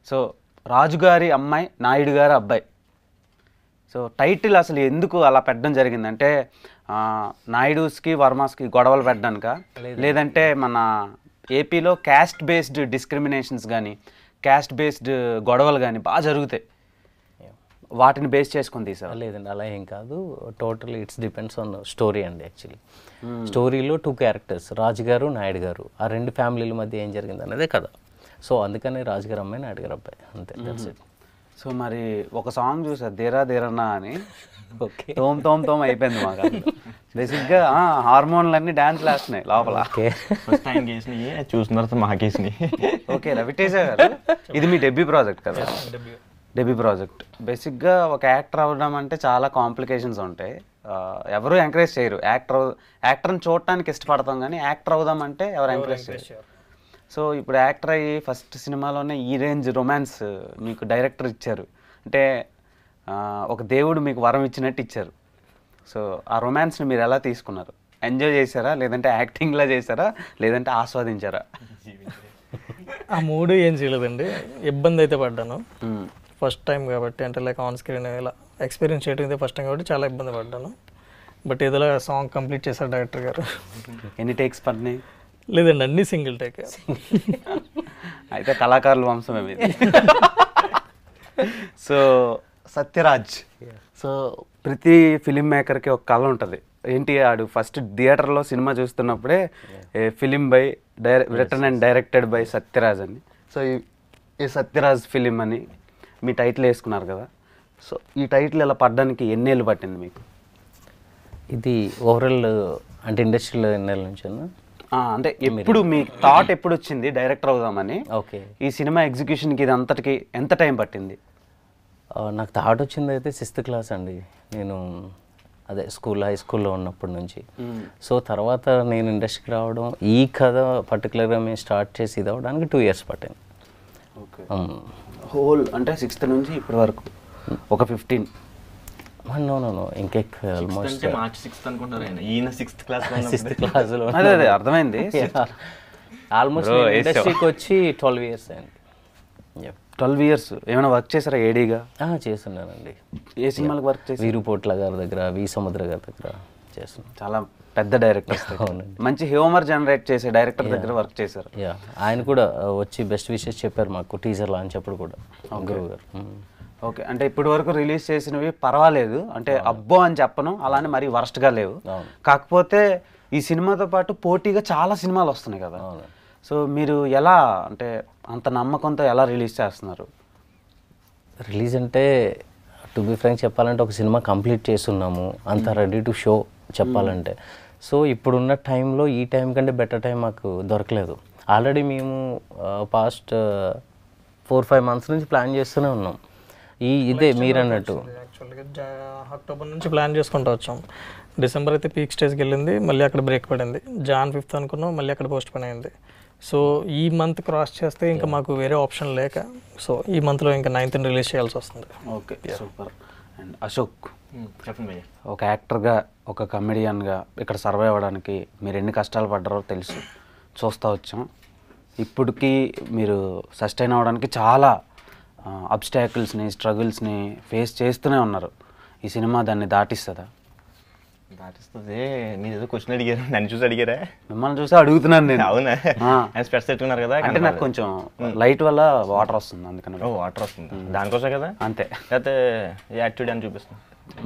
So రాజుగారి అమ్మాయి నాయుడు గారి అబ్బాయి. సో టైటిల్ అసలు ఎందుకు అలా పెట్టడం జరిగిందంటే నాయుడుస్కి వర్మాస్కి గొడవలు పెట్టడానిక, లేదంటే మన ఏపీలో క్యాస్ట్ బేస్డ్ డిస్క్రిమినేషన్స్ కానీ క్యాస్ట్ బేస్డ్ గొడవలు కానీ బాగా జరుగుతాయి, వాటిని బేస్ చేసుకొని తీసారు? లేదండి, అలా ఏం కాదు. Total it's depends on story అండి. యాక్చువల్లీ స్టోరీలో 2 క్యారెక్టర్స్, రాజుగారు నాయుడు గారు, ఆ 2 ఫ్యామిలీల మధ్య ఏం జరిగింది అన్నదే కదా. సో అందుకని రాజుగారు అమ్మాయి నాయుడు గారు అబ్బాయి, అంతే. That's it. సో మరి ఒక సాంగ్ చూసా, దేరా దేరన్నా అని. ఓకే, తోమ్ తోమ్ తోమ్ అయిపోయింది మాకు. బేసిక్గా హార్మోన్లన్నీ డాన్స్లు వేస్తున్నాయి లోపల. చూసిన తర్వాత మాకేసినాయి. ఓకే, రవితేజ గారు, ఇది మీ డెబ్యూ ప్రాజెక్ట్ కదా? Debut project. బేసిక్గా ఒక యాక్టర్ అవ్వడం అంటే చాలా కాంప్లికేషన్స్ ఉంటాయి, ఎవరు ఎంకరేజ్ చేయరు. యాక్టర్ని చూడటానికి ఇష్టపడతాం కానీ యాక్టర్ అవుదాం అంటే ఎవరు ఎంకరేజ్ చేయరు. సో ఇప్పుడు యాక్టర్ అయ్యి ఫస్ట్ సినిమాలోనే ఈ రేంజ్ రొమాన్స్ మీకు డైరెక్టర్ ఇచ్చారు అంటే ఒక దేవుడు మీకు వరం ఇచ్చినట్టు ఇచ్చారు. సో ఆ రొమాన్స్ని మీరు ఎలా తీసుకున్నారు? ఎంజాయ్ చేశారా, లేదంటే యాక్టింగ్లా చేశారా, లేదంటే ఆస్వాదించారా? ఆ 3 ఏం చేయలేదండి. ఇబ్బంది అయితే పడ్డాను ఫస్ట్ టైం కాబట్టి, అంటే లైక్ ఆన్ స్క్రీన్ ఇలా ఎక్స్పీరియన్స్ చేయడం ఇదే ఫస్ట్ టైం కాబట్టి చాలా ఇబ్బంది పడ్డాను. బట్ ఏదోలా సాంగ్ కంప్లీట్ చేశారు డైరెక్టర్ గారు. ఎన్ని టేక్స్ పడినాయి? లేదండి, అన్ని సింగిల్ టేక్. అయితే కళాకారుల వంశమే మీది. సో సత్యరాజ్, సో ప్రతి ఫిలిం మేకర్కి ఒక కళ ఉంటుంది. ఏంటి, ఆడు ఫస్ట్ థియేటర్లో సినిమా చూస్తున్నప్పుడే film by written and directed by Sathyaraj అని. సో ఈ సత్యరాజ్ ఫిలిం అని మీ టైటిల్ వేసుకున్నారు కదా. సో ఈ టైటిల్ ఇలా పడ్డానికి ఎన్ని ఏళ్ళు పట్టింది మీకు? ఇది ఓవరాల్ అంటే ఇండస్ట్రీలో ఎన్నేళ్ళ నుంచి అంటే ఎప్పుడు మీ థాట్ ఎప్పుడు వచ్చింది డైరెక్టర్ అవుదామని? ఓకే, ఈ సినిమా ఎగ్జిక్యూషన్కి ఇది అంతటికి ఎంత టైం పట్టింది? నాకు థాట్ వచ్చింది అయితే 6th క్లాస్ అండి. నేను అదే హై స్కూల్లో ఉన్నప్పటి నుంచి. సో తర్వాత నేను ఇండస్ట్రీకి రావడం, ఈ కథ పర్టికులర్గా మేము స్టార్ట్ చేసి ఇది అవ్వడానికి 2 years పట్టింది. ఓకే, హోల్ అంటే 6th నుంచి ఇప్పటి వరకు ఒక 15? నో ఇంకెక్కువ, ఆల్మోస్ట్ మార్చ్ 6th అనుకుంటారు. ఈయన 6th క్లాస్లో. అదే అర్థమైంది. ఆల్మోస్ట్ ఇండస్ట్రీకి వచ్చి 12 years అయింది. 12 years. ఏమైనా వర్క్ చేశారా ఏడీగా? చేస్తున్నానండి. ఏ సినిమాలకు వర్క్ చేసి? వీరుపోట్ల గారి దగ్గర, వి సముద్ర గారి దగ్గర చేస్తున్నాను. చాలా పెద్ద డైరెక్టర్, మంచి హ్యూమర్ జనరేట్ చేసే డైరెక్టర్ దగ్గర వర్క్ చేశారు. ఆయన కూడా వచ్చి బెస్ట్ విషెస్ చెప్పారు మాకు టీజర్ లాంచ్ అప్పుడు కూడా, గురువు గారు. ఓకే, అంటే ఇప్పటి వరకు రిలీజ్ చేసినవి పర్వాలేదు, అంటే అబ్బో అని చెప్పను, అలానే మరీ వరస్ట్గా లేవు. కాకపోతే ఈ సినిమాతో పాటు పోటీగా చాలా సినిమాలు వస్తున్నాయి కదా. సో మీరు ఎలా, అంటే అంత నమ్మకంతో ఎలా రిలీజ్ చేస్తున్నారు? రిలీజ్ అంటే టు బి ఫ్రాంక్ చెప్పాలంటే ఒక సినిమా కంప్లీట్ చేస్తున్నాము, అంత రెడీ టు షో చెప్పాలంటే. సో ఇప్పుడున్న టైంలో ఈ టైం కంటే బెటర్ టైం మాకు దొరకలేదు. ఆల్రెడీ మేము పాస్ట్ 4-5 months నుంచి ప్లాన్ చేస్తూనే ఉన్నాం. ఇదే మీరు అన్నట్టు యాక్చువల్గా అక్టోబర్ నుంచి ప్లాన్ చేసుకుంటూ వచ్చాం. డిసెంబర్ అయితే పీక్ స్టేజ్కి వెళ్ళింది, మళ్ళీ అక్కడ బ్రేక్ పడింది. Jan 5th అనుకున్నాం, మళ్ళీ అక్కడ పోస్ట్ పోన్ అయింది. సో ఈ మంత్ క్రాస్ చేస్తే ఇంకా మాకు వేరే ఆప్షన్ లేక, సో ఈ మంత్లో ఇంకా 9th రిలీజ్ చేయాల్సి వస్తుంది. Okay, super. అండ్ అశోక్, ఒక యాక్టర్గా, ఒక కమెడియన్గా ఇక్కడ సర్వైవ్ అవ్వడానికి మీరు ఎన్ని కష్టాలు పడ్డారో తెలుసు, చూస్తూ వచ్చాం. ఇప్పటికీ మీరు సస్టైన్ అవ్వడానికి చాలా అబ్స్టాకిల్స్ని, స్ట్రగుల్స్ని ఫేస్ చేస్తూనే ఉన్నారు. ఈ సినిమా దాన్ని దాటిస్తుందా? దాటిస్తుంది. మీరు ఏదో క్వశ్చన్ అడిగారు, నన్ను చూసి అడిగారా? మిమ్మల్ని చూసి అడుగుతున్నాను నేను. అవునా, స్పెట్స్ పెట్టుకున్నారు కదా. అంటే నాకు కొంచెం లైట్ వల్ల వాటర్ వస్తుంది, అందుకని. వాటర్ వస్తుంది దానికోసం కదా. అంతే, లేకపోతే యాటిట్యూడ్ అని చూపిస్తుంది.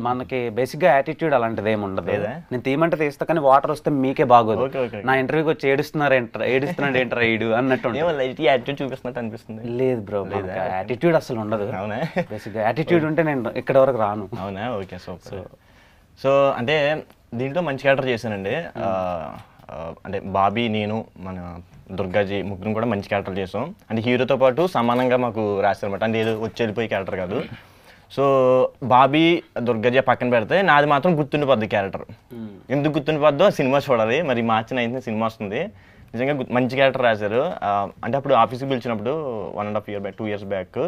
మనకి బేసిక్గా యాటిట్యూడ్ అలాంటిది ఏమి ఉండదు. నేను తీయమంటే తీస్తా, కానీ వాటర్ వస్తే మీకే బాగోదు. నా ఇంటర్వ్యూకి వచ్చి ఏడుస్తున్నాడు ఏంట్రా ఈడు అన్నట్టు యాటిట్యూడ్ చూపిస్తున్నట్టు అనిపిస్తుంది. లేదు బ్రో, యాటిట్యూడ్ అసలు ఉండదు. అవునా, బేసిక్గా యాటిట్యూడ్ ఉంటే నేను ఇక్కడ వరకు రాను. అవునా, ఓకే సూపర్. సో అంటే దీంట్లో మంచి క్యారెక్టర్ చేశానండి. అంటే బాబీ, నేను, మన దుర్గాజీ ముగ్గురు కూడా మంచి క్యారెక్టర్ చేసాం. అంటే హీరోతో పాటు సమానంగా మాకు రాశారనమాట. అంటే ఏదో వచ్చి వెళ్ళిపోయే క్యారెక్టర్ కాదు. సో బాబీ, దుర్గాజీ పక్కన పెడితే నాది మాత్రం గుర్తుండిపోద్ది క్యారెక్టర్. ఎందుకు గుర్తుండిపోద్దో సినిమా చూడాలి. మరి మార్చి 9th సినిమా వస్తుంది. నిజంగా మంచి క్యారెక్టర్ రాశారు. అంటే అప్పుడు ఆఫీస్కి పిలిచినప్పుడు 1.5 years బ్యాక్, 2 years బ్యాక్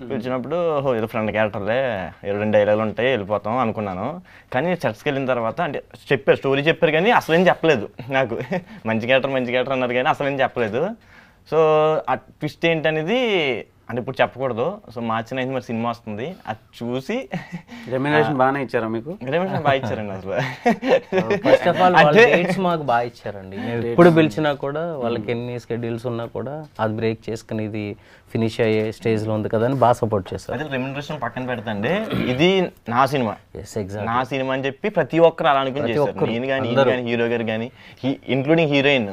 పిలిచినప్పుడు ఏదో ఫ్రెండ్ క్యారెక్టర్లే, 2 dialogues ఉంటాయి, వెళ్ళిపోతాం అనుకున్నాను. కానీ చర్చ్కి వెళ్ళిన తర్వాత అంటే చెప్పారు, స్టోరీ చెప్పారు, కానీ అసలేం చెప్పలేదు నాకు. మంచి క్యారెక్టర్ అన్నారు కానీ అసలేం చెప్పలేదు. సో ఆ ట్విస్ట్ ఏంటనేది అంటే ఇప్పుడు చెప్పకూడదు. సో మార్చి 9 మరి సినిమా వస్తుంది, అది చూసి రెమ్యునరేషన్ బాగానే ఇచ్చారా మీకు? రెమ్యునరేషన్ బాగా ఇచ్చారండి అసలు. ఫస్ట్ ఆఫ్ ఆల్ వాళ్ళ డేట్స్ మాకు బాగా ఇచ్చారండి. మేము ఎప్పుడు పిలిచినా కూడా వాళ్ళకి ఎన్ని షెడ్యూల్స్ ఉన్నా కూడా అది బ్రేక్ చేసుకుని ఇది ఫినిష్ అయ్యే స్టేజ్లో ఉంది కదా అని బాగా సపోర్ట్ చేస్తారు. అదే రెమ్యునరేషన్ పక్కన పెడతండి, ఇది నా సినిమా, ఎస్ ఎగ్జాక్ట్ నా సినిమా అని చెప్పి ప్రతి ఒక్కరు అలా అనుకుని చేస్తారు. నేను కానీ హీరో గారు కానీ ఇంక్లూడింగ్ హీరోయిన్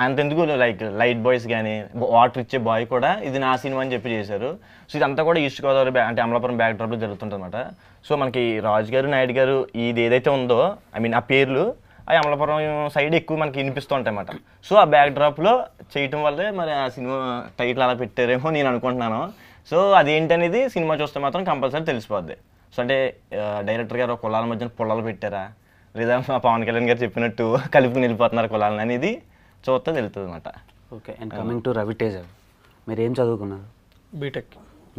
అంతెందుకు లైక్ లైట్ బాయ్స్ కానీ వాటర్ ఇచ్చే బాయ్ కూడా ఇది నా సినిమా అని చెప్పి చేశారు. సో ఇదంతా కూడా ఈస్ట్ గోదావరి అంటే అమలాపురం బ్యాక్ డ్రాప్లో జరుగుతుంటుంది అనమాట. సో మనకి రాజు గారు, నాయుడు గారు ఇది ఏదైతే ఉందో ఐ మీన్ ఆ పేర్లు అవి అమలాపురం సైడ్ ఎక్కువ మనకి వినిపిస్తూ ఉంటాయి అన్నమాట. సో ఆ బ్యాక్ డ్రాప్లో చేయటం వల్లే మరి ఆ సినిమా టైటిల్ అలా పెట్టారేమో నేను అనుకుంటున్నాను. సో అదేంటనేది సినిమా చూస్తే మాత్రం కంపల్సరీ తెలిసిపోద్ది. సో అంటే డైరెక్టర్ గారు కులాల మధ్యన పొలాలు పెట్టారా, లేదా మా పవన్ కళ్యాణ్ గారు చెప్పినట్టు కలుపుకుని వెళ్ళిపోతున్నారు కులాలని అనేది చూస్తే తెలుస్తుంది అనమాట. Okay, and coming to Raviteja, మీరు ఏం చదువుకున్నారు?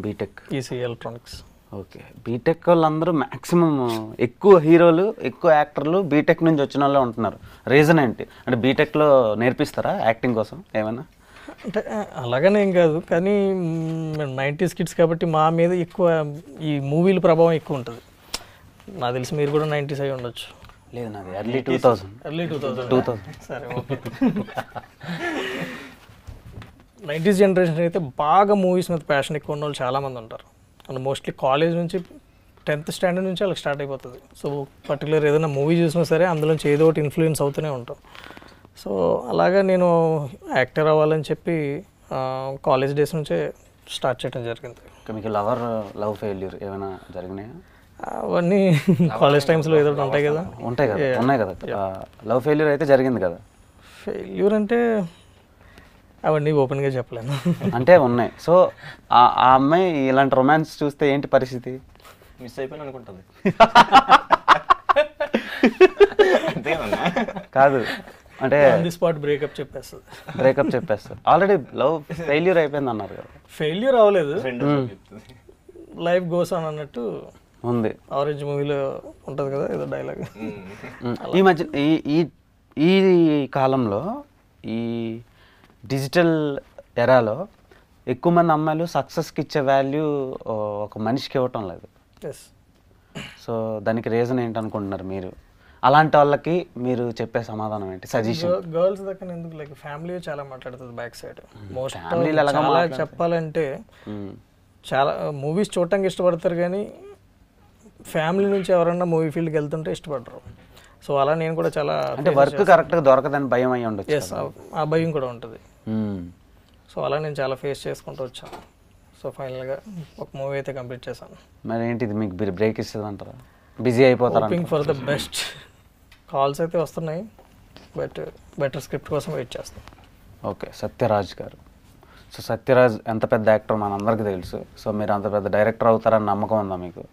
BTech EC electronics. Okay, BTech వాళ్ళందరూ మ్యాక్సిమం ఎక్కువ హీరోలు, ఎక్కువ యాక్టర్లు బీటెక్ నుంచి వచ్చిన వాళ్ళే ఉంటున్నారు. రీజన్ ఏంటి? అంటే బీటెక్లో నేర్పిస్తారా యాక్టింగ్ కోసం ఏమైనా? అంటే అలాగనే ఏం కాదు, కానీ 90s కిడ్స్ కాబట్టి మా మీద ఎక్కువ ఈ మూవీల ప్రభావం ఎక్కువ ఉంటుంది. నాకు తెలిసి మీరు కూడా 90s అయి ఉండొచ్చు. లేదు, నాది ఎర్లీ 2000. ఎర్లీ 2000. సరే, ఓకే. 90s జనరేషన్ అయితే బాగా మూవీస్ మీద ప్యాషన్ ఎక్కువ ఉన్న వాళ్ళు చాలామంది ఉంటారు. అండ్ మోస్ట్లీ కాలేజ్ నుంచి 10th స్టాండర్డ్ నుంచి వాళ్ళకి స్టార్ట్ అయిపోతుంది. సో పర్టికులర్ ఏదైనా మూవీ చూసినా సరే అందులోంచి ఏదో ఒకటి ఇన్ఫ్లుయెన్స్ అవుతూనే ఉంటాం. సో అలాగా నేను యాక్టర్ అవ్వాలని చెప్పి కాలేజ్ డేస్ నుంచే స్టార్ట్ చేయడం జరిగింది. మీకు లవ్ ఫెయిల్యూర్ ఏమైనా జరిగినాయా? అవన్నీ కాలేజ్ టైమ్స్లో ఏదో ఒకటి ఉంటాయి కదా. ఉన్నాయి కదా. లవ్ ఫెయిల్యూర్ అయితే జరిగింది కదా. ఫెయిల్యూర్ అంటే అవన్నీ ఓపెన్గా చెప్పలేను. అంటే ఉన్నాయి. సో ఆ అమ్మాయి ఇలాంటి రొమాన్స్ చూస్తే ఏంటి పరిస్థితి? మిస్ అయిపోయిన అనుకుంటుంది. కాదు, అంటే స్పాట్ బ్రేకప్ చెప్పేస్తారు. ఆల్రెడీ లవ్ ఫెయిల్యూర్ అయిపోయింది అన్నారు కదా. ఫెయిల్యూర్ అవ్వలేదు, లైఫ్ గోస్ ఆన్ అన్నట్టు ఉంది. ఆరెంజ్ మూవీలో ఉంటుంది కదా ఏదో డైలాగ్. ఈ మధ్య ఈ కాలంలో ఈ డిజిటల్ ఎరాలో ఎక్కువ మంది అమ్మాయిలు సక్సెస్కి ఇచ్చే వాల్యూ ఒక మనిషికి ఇవ్వటం లేదు. సో దానికి రీజన్ ఏంటనుకుంటున్నారు మీరు? అలాంటి వాళ్ళకి మీరు చెప్పే సమాధానం ఏంటి, సజెషన్? గర్ల్స్ దగ్గర ఎందుకు, లైక్ ఫ్యామిలీ చాలా మాట్లాడుతుంది బ్యాక్ సైడ్. మోస్ట్ చెప్పాలంటే చాలా మూవీస్ చూడటానికి ఇష్టపడతారు, కానీ ఫ్యామిలీ నుంచి ఎవరన్నా మూవీ ఫీల్డ్కి వెళ్తుంటే ఇష్టపడరు. సో అలా నేను కూడా చాలా అంటే వర్క్ కరెక్ట్గా దొరకదని భయం అయ్యి ఉండొచ్చు. ఎస్, ఆ భయం కూడా ఉంటుంది. సో అలా నేను చాలా ఫేస్ చేసుకుంటూ వచ్చాను. సో ఫైనల్గా ఒక మూవీ అయితే కంప్లీట్ చేశాను. మరి ఏంటిది మీకు బ్రేక్ ఇస్తుంది అంటారా? బిజీ అయిపోతారా? Hoping for the best. Calls అయితే వస్తున్నాయి, బట్ బెటర్ స్క్రిప్ట్ కోసం వెయిట్ చేస్తాను. ఓకే, సత్యరాజ్ గారు. సో సత్యరాజ్ ఎంత పెద్ద యాక్టర్ మనందరికీ తెలుసు. సో మీరు అంత పెద్ద డైరెక్టర్ అవుతారని నమ్మకం ఉందా మీకు?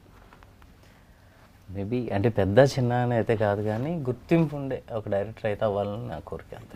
మేబీ అంటే పెద్ద చిన్న అని అయితే కాదు, కానీ గుర్తింపు ఉండే ఒక డైరెక్టర్ అయితే అవ్వాలని నా కోరిక అంతే.